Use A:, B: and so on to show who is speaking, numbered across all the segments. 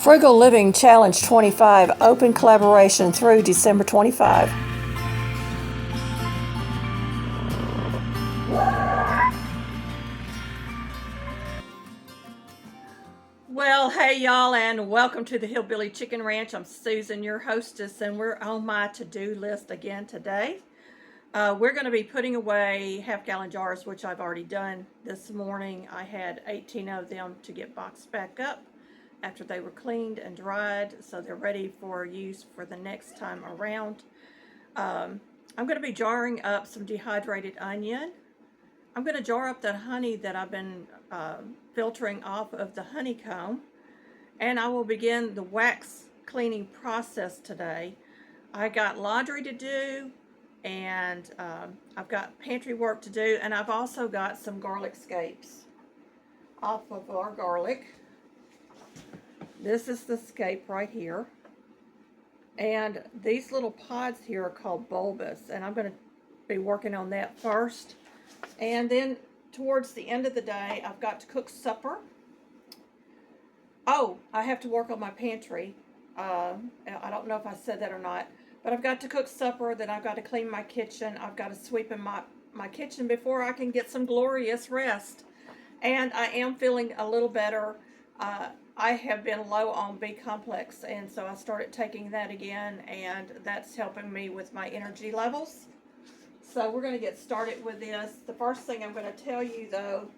A: Frugal Living Challenge 25, open collaboration through December 25. Well, hey y'all, and welcome to the Hillbilly Chicken Ranch. I'm Susan, your hostess, and we're on my to-do list again today. We're going to be putting away half-gallon jars, which I've already done this morning. I had 18 of them to get boxed back up after they were cleaned and dried, so they're ready for use for the next time around. I'm going to be jarring up some dehydrated onion. I'm going to jar up the honey that I've been filtering off of the honeycomb, and I will begin the wax cleaning process today. I got laundry to do, and I've got pantry work to do, and I've also got some garlic scapes off of our garlic. This is the scape right here, and these little pods here are called bulbils, and I'm going to be working on that first. And then towards the end of the day, I've got to cook supper. Oh, I have to work on my pantry. I don't know if I said that or not, but I've got to cook supper, then I've got to clean my kitchen. I've got to sweep in my kitchen before I can get some glorious rest. And I am feeling a little better. I have been low on B complex, and so I started taking that again, and that's helping me with my energy levels. So we're going to get started with this. The first thing I'm going to tell you, though,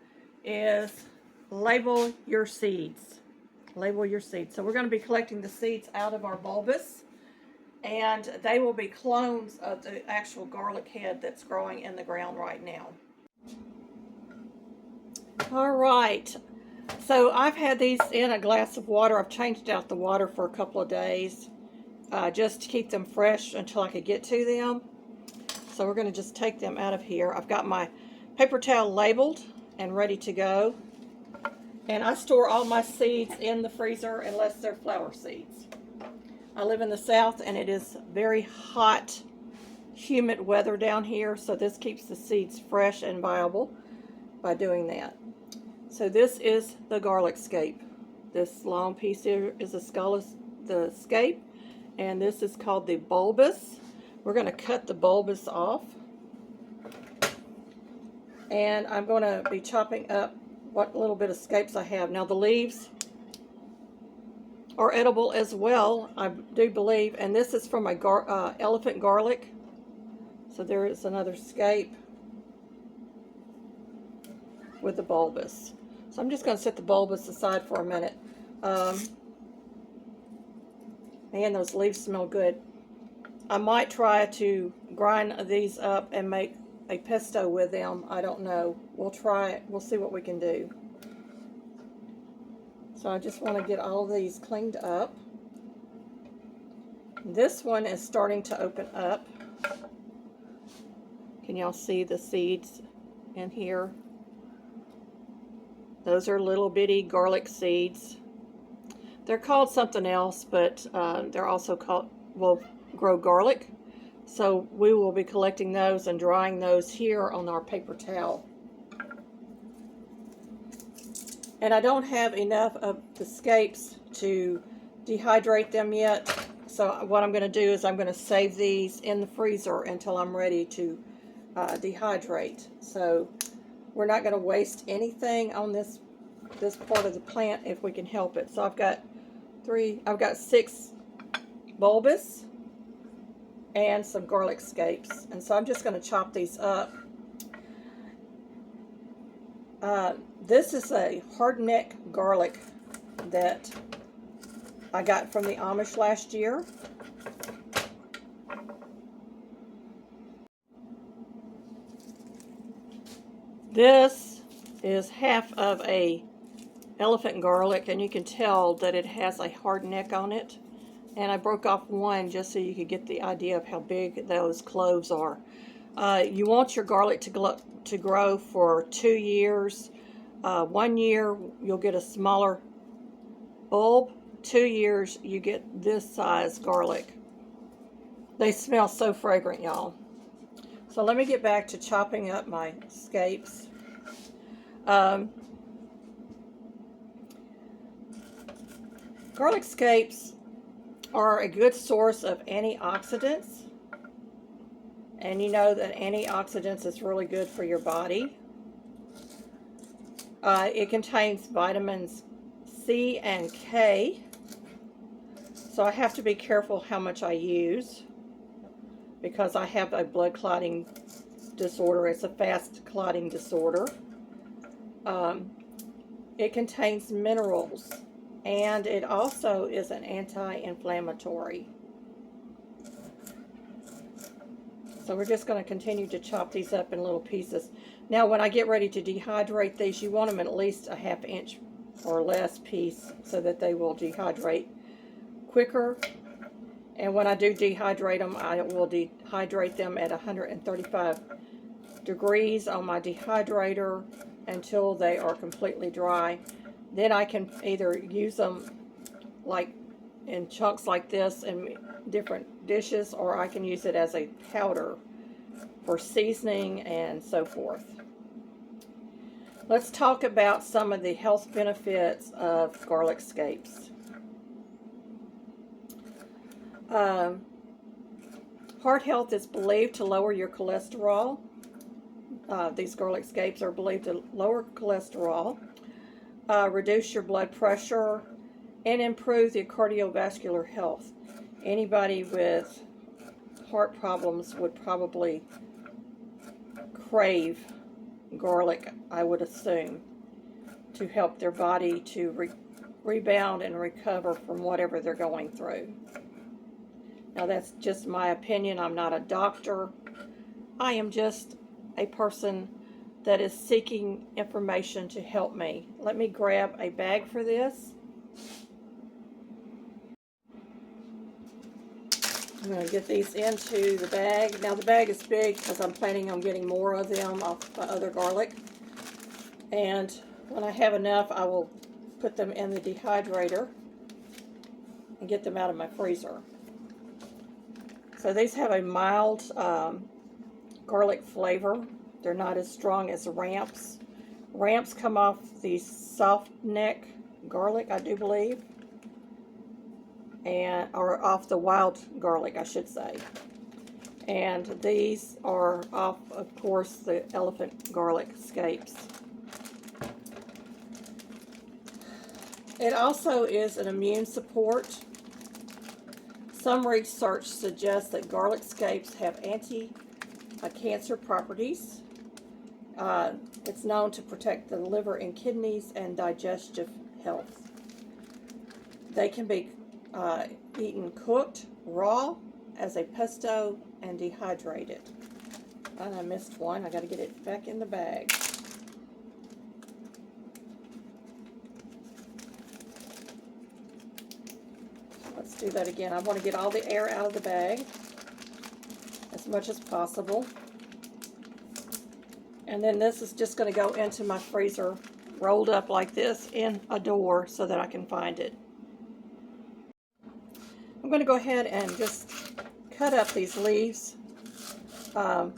A: is label your seeds. Label your seeds. So we're going to be collecting the seeds out of our bulbus, and they will be clones of the actual garlic head that's growing in the ground right now. All right. So I've had these in a glass of water. I've changed out the water for a couple of days just to keep them fresh until I could get to them. So we're going to just take them out of here. I've got my paper towel labeled and ready to go. And I store all my seeds in the freezer unless they're flower seeds. I live in the South, and it is very hot, humid weather down here, so this keeps the seeds fresh and viable by doing that. So this is the garlic scape. This long piece here is the scape, and this is called the bulbus. We're going to cut the bulbus off, and I'm going to be chopping up what little bit of scapes I have. Now the leaves are edible as well, I do believe, and this is from my elephant garlic. So there is another scape with the bulbus. So I'm just going to set the bulbus aside for a minute. Man, those leaves smell good. I might try to grind these up and make a pesto with them. I don't know. We'll try it. We'll see what we can do. So I just want to get all of these cleaned up. This one is starting to open up. Can y'all see the seeds in here? Those are little bitty garlic seeds. They're called something else, but they're also called, will grow garlic. So we will be collecting those and drying those here on our paper towel. And I don't have enough of the scapes to dehydrate them yet. So what I'm going to do is I'm going to save these in the freezer until I'm ready to dehydrate. So we're not going to waste anything on this part of the plant if we can help it. So I've got 6 bulbus and some garlic scapes, and so I'm just going to chop these up. This is a hardneck garlic that I got from the Amish last year. This is half of a elephant garlic, and you can tell that it has a hard neck on it. And I broke off one just so you could get the idea of how big those cloves are. You want your garlic to grow for 2 years. 1 year, you'll get a smaller bulb. 2 years, you get this size garlic. They smell so fragrant, y'all. So let me get back to chopping up my scapes. Garlic scapes are a good source of antioxidants. And you know that antioxidants is really good for your body. It contains vitamins C and K. So I have to be careful how much I use because I have a blood clotting disorder. It's a fast clotting disorder. It contains minerals, and it also is an anti-inflammatory. So we're just going to continue to chop these up in little pieces. Now when I get ready to dehydrate these, you want them in at least a ½ inch or less piece so that they will dehydrate quicker. And when I do dehydrate them, I will dehydrate them at 135 degrees on my dehydrator until they are completely dry. Then I can either use them like in chunks like this in different dishes, or I can use it as a powder for seasoning and so forth. Let's talk about some of the health benefits of garlic scapes. Heart health is believed to lower your cholesterol. These garlic scapes are believed to lower cholesterol, reduce your blood pressure, and improve the cardiovascular health. Anybody with heart problems would probably crave garlic, I would assume, to help their body to rebound and recover from whatever they're going through. Now that's just my opinion. I'm not a doctor. I am just a person that is seeking information to help me. Let me grab a bag for this. I'm going to get these into the bag. Now the bag is big because I'm planning on getting more of them off my other garlic. And when I have enough, I will put them in the dehydrator and get them out of my freezer. So these have a mild garlic flavor. They're not as strong as ramps. Ramps come off the soft neck garlic, I do believe. Or off the wild garlic, I should say. And these are off, of course, the elephant garlic scapes. It also is an immune support. Some research suggests that garlic scapes have anti-cancer properties. It's known to protect the liver and kidneys and digestive health. They can be eaten cooked, raw, as a pesto, and dehydrated. And I missed one. I got to get it back in the bag. Let's do that again. I want to get all the air out of the bag as much as possible. And then this is just going to go into my freezer, rolled up like this in a door so that I can find it. I'm going to go ahead and just cut up these leaves. And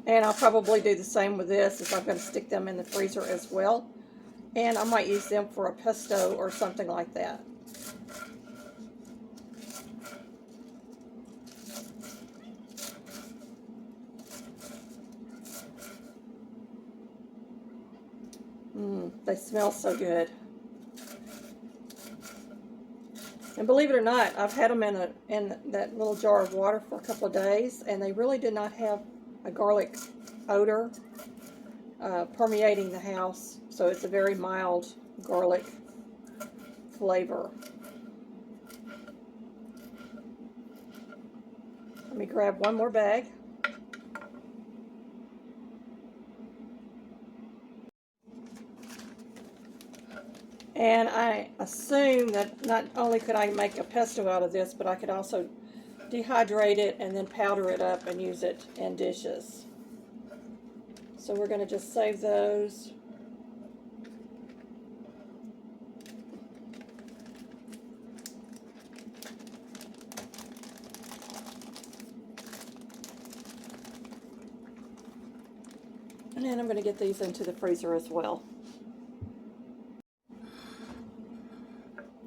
A: I'll probably do the same with this, as I'm going to stick them in the freezer as well. And I might use them for a pesto or something like that. They smell so good. And believe it or not, I've had them in that little jar of water for a couple of days, and they really did not have a garlic odor permeating the house. So it's a very mild garlic flavor. Let me grab one more bag. And I assume that not only could I make a pesto out of this, but I could also dehydrate it and then powder it up and use it in dishes. So we're going to just save those. And then I'm going to get these into the freezer as well.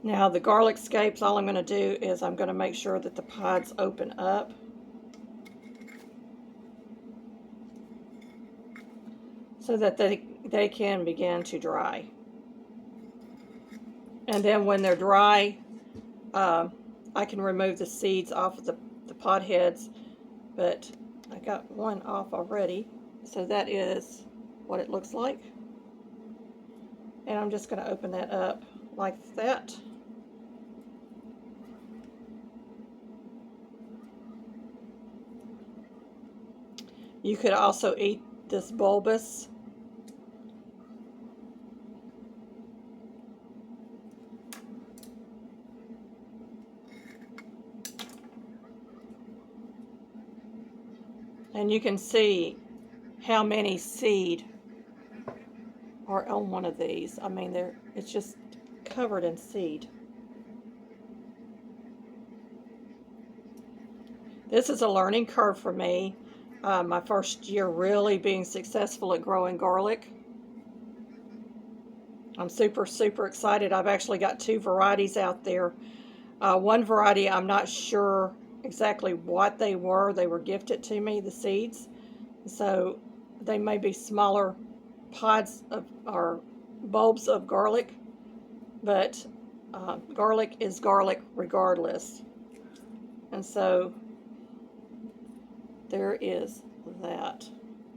A: Now the garlic scapes, all I'm going to do is I'm going to make sure that the pods open up. So that they can begin to dry. And then when they're dry, I can remove the seeds off of the pod heads, but I got one off already. So that is what it looks like. And I'm just going to open that up like that. You could also eat this bulbus. And you can see how many seed are on one of these. I mean, it's just covered in seed. This is a learning curve for me. My first year really being successful at growing garlic. I'm super, super excited. I've actually got 2 varieties out there. One variety, I'm not sure exactly what they were. They were gifted to me, the seeds. So they may be smaller pods of, or bulbs of garlic, but garlic is garlic regardless. And so there is that.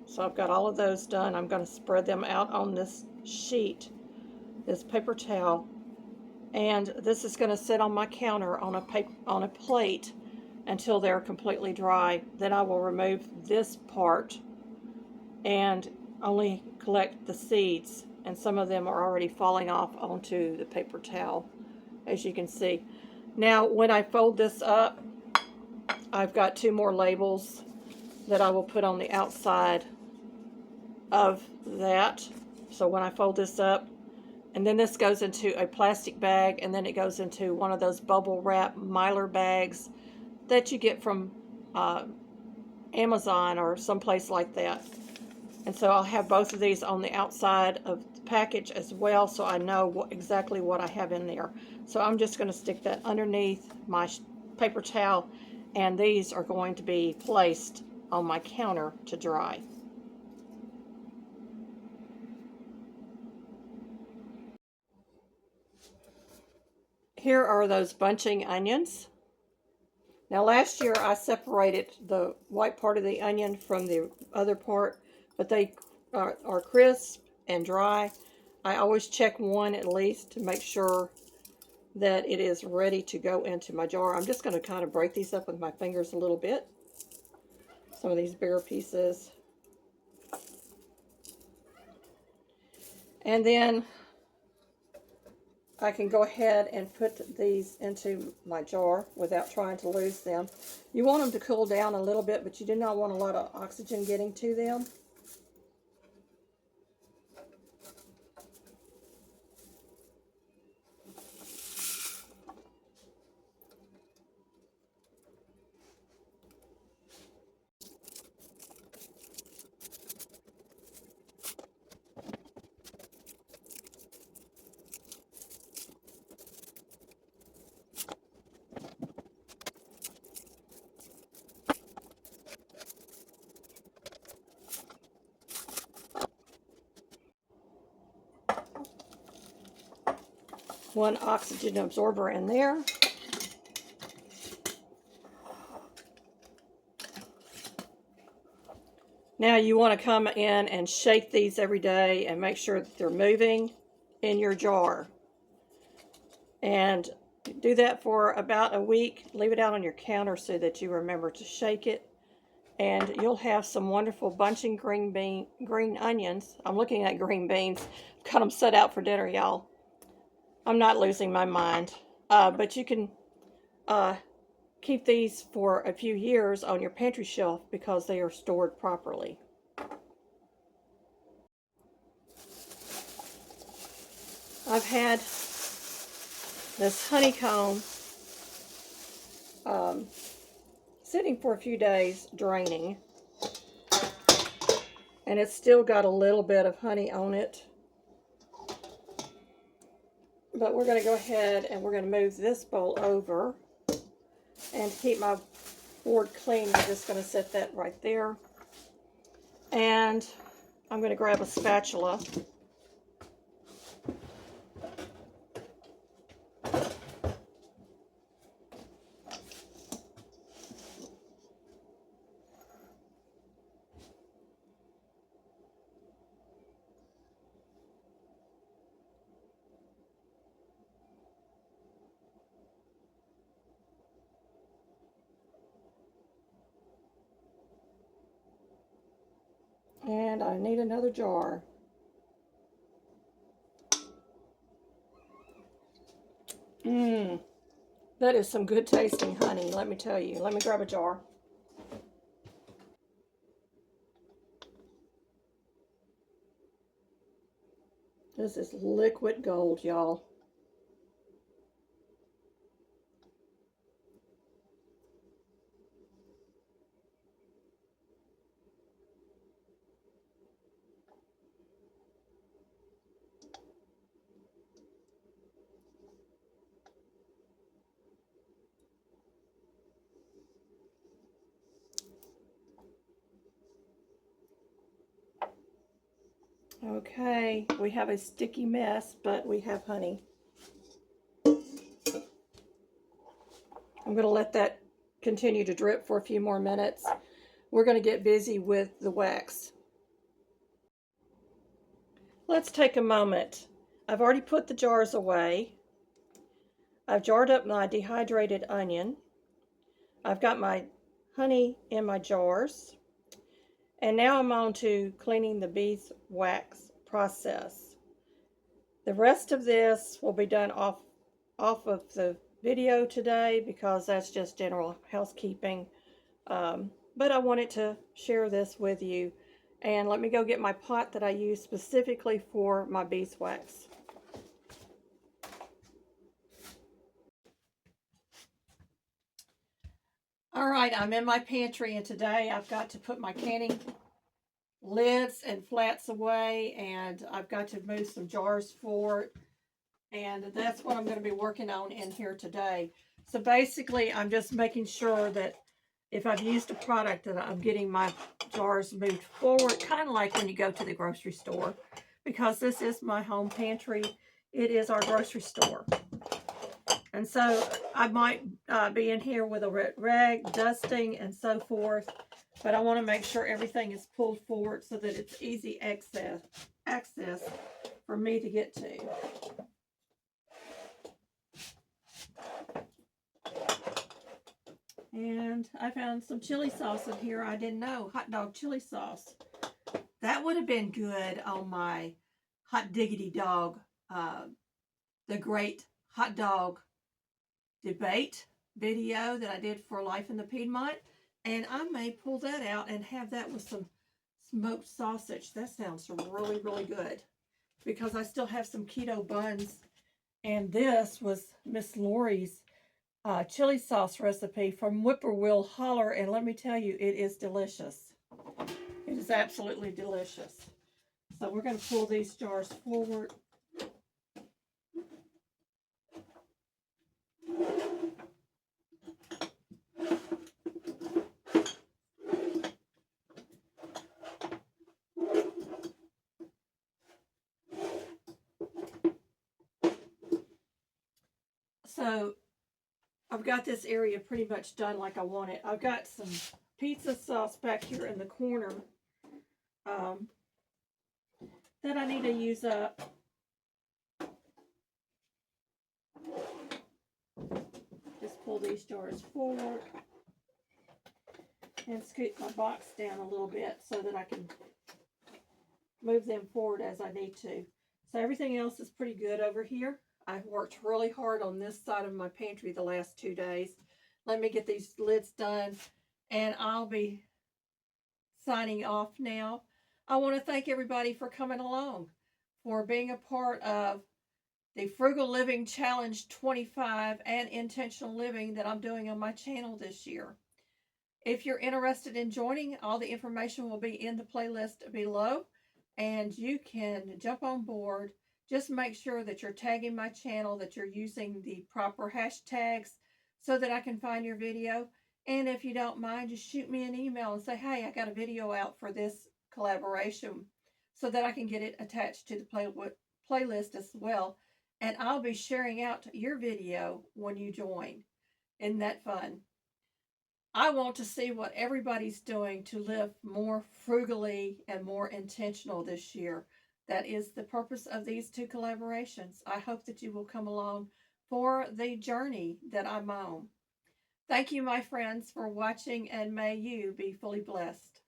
A: So I've got all of those done. I'm going to spread them out on this sheet, this paper towel, and this is going to sit on my counter on a plate until they're completely dry. Then I will remove this part and only collect the seeds, and some of them are already falling off onto the paper towel, as you can see. Now when I fold this up, I've got 2 more labels that I will put on the outside of that. So when I fold this up, and then this goes into a plastic bag, and then it goes into one of those bubble wrap Mylar bags that you get from Amazon or someplace like that. And so I'll have both of these on the outside of the package as well, so I know exactly what I have in there. So I'm just going to stick that underneath my paper towel, and these are going to be placed on my counter to dry. Here are those bunching onions. Now last year I separated the white part of the onion from the other part, but they are crisp and dry. I always check one at least to make sure that it is ready to go into my jar. I'm just going to kind of break these up with my fingers a little bit. Some of these bigger pieces. And then I can go ahead and put these into my jar without trying to lose them. You want them to cool down a little bit, but you do not want a lot of oxygen getting to them. One oxygen absorber in there. Now you want to come in and shake these every day and make sure that they're moving in your jar. And do that for about a week. Leave it out on your counter so that you remember to shake it. And you'll have some wonderful bunching green onions. I'm looking at green beans. Got them set out for dinner, y'all. I'm not losing my mind. But you can keep these for a few years on your pantry shelf because they are stored properly. I've had this honeycomb sitting for a few days draining, and it's still got a little bit of honey on it, But we're going to go ahead and we're going to move this bowl over. And to keep my board clean, I'm just going to set that right there. And I'm going to grab a spatula. And I need another jar. That is some good tasting honey, let me tell you. Let me grab a jar. This is liquid gold, y'all. Okay, we have a sticky mess, but we have honey. I'm going to let that continue to drip for a few more minutes. We're going to get busy with the wax. Let's take a moment. I've already put the jars away. I've jarred up my dehydrated onion. I've got my honey in my jars. And now I'm on to cleaning the beeswax process. The rest of this will be done off of the video today because that's just general housekeeping. But I wanted to share this with you. And let me go get my pot that I use specifically for my beeswax. All right, I'm in my pantry, and today I've got to put my canning lids and flats away, and I've got to move some jars forward, and that's what I'm going to be working on in here today. So basically, I'm just making sure that if I've used a product that I'm getting my jars moved forward, kind of like when you go to the grocery store, because this is my home pantry. It is our grocery store. And so I might be in here with a rag, dusting, and so forth. But I want to make sure everything is pulled forward so that it's easy access for me to get to. And I found some chili sauce in here. I didn't know. Hot dog chili sauce. That would have been good on my hot diggity dog, the great hot dog debate video that I did for Life in the Piedmont. And I may pull that out and have that with some smoked sausage. That sounds really, really good. Because I still have some keto buns. And this was Miss Lori's chili sauce recipe from Whippoorwill Holler. And let me tell you, it is delicious. It is absolutely delicious. So we're going to pull these jars forward. So I've got this area pretty much done like I want it. I've got some pizza sauce back here in the corner that I need to use up. Just pull these jars forward and scoot my box down a little bit so that I can move them forward as I need to. So everything else is pretty good over here. I've worked really hard on this side of my pantry the last 2 days. Let me get these lids done and I'll be signing off now. I want to thank everybody for coming along, for being a part of the Frugal Living Challenge 25 and Intentional Living that I'm doing on my channel this year. If you're interested in joining, all the information will be in the playlist below, and you can jump on board just make sure that you're tagging my channel, that you're using the proper hashtags so that I can find your video. And if you don't mind, just shoot me an email and say, hey, I got a video out for this collaboration, so that I can get it attached to the playlist as well. And I'll be sharing out your video when you join. Isn't that fun? I want to see what everybody's doing to live more frugally and more intentional this year. That is the purpose of these two collaborations. I hope that you will come along for the journey that I'm on. Thank you, my friends, for watching, and may you be fully blessed.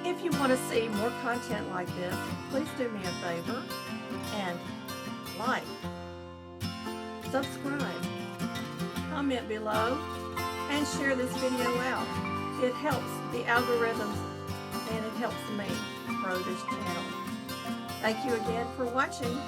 A: If you want to see more content like this, please do me a favor and like, subscribe, comment below, and share this video out. It helps the algorithms and it helps me grow this channel. Thank you again for watching.